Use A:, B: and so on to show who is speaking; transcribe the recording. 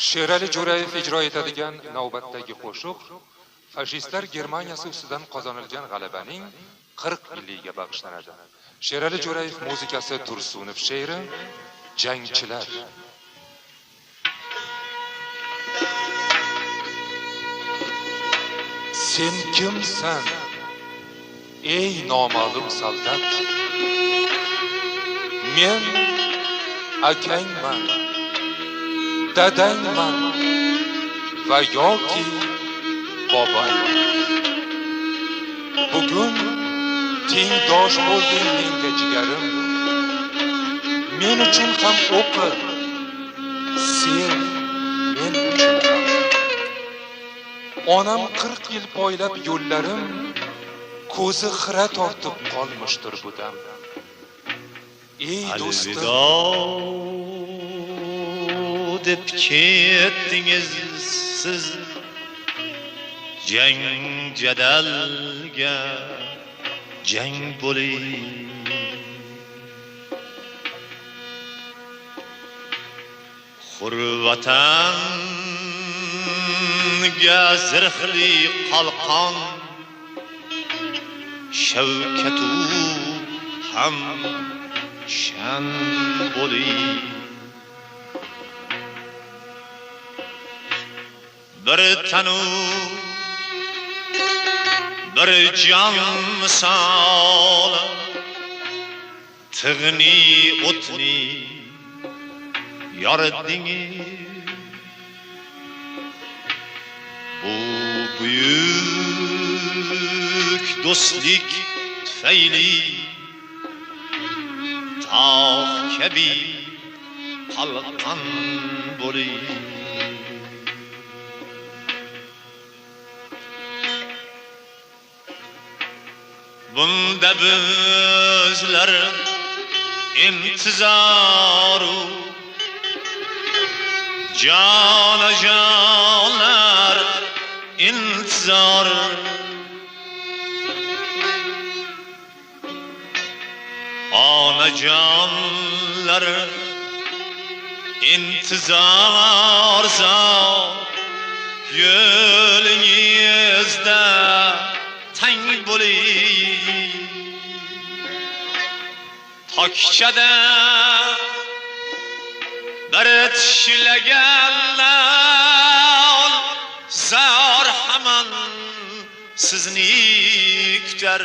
A: Sherali Jo'rayev ijro etadigan navbatdagi qo'shiq fashistlar Germaniyasi ustidan qozonilgan g'alabaning 40 yilligiga bag'ishlanadi. Sherali Jo'rayev muzikasi Tursunov she'ri Jangchilar. Sen kimsan ey noma'lum soldat? Men akangman, dadangman va yoki bobongman. Bugun tengdosh bo'lding menga jigarim. Men uchun ham o'qi, sen men uchun ham. Onam 40 yil poylab yo'llarim, ko'zi xira tortib qolmishdir bu dam. Ey do'stim,
B: deb ketdingiz siz jang jadalga jang bo'ling. Hur vatanga zirhli qalqon shavkatu ham shan bo'ling. Bir tanu bir jon misol tig'ni o'tni yoridingiz. Bu buyuk do'stlik tufayli tog' kabi qalqon bo'ling. Bunda bizlar intizoru jonajonlar intizor. Onajonlar intizor zor yo'lingizda tang bo'ling. Tokchada bir tishlaganlar zor hamon sizni kutar.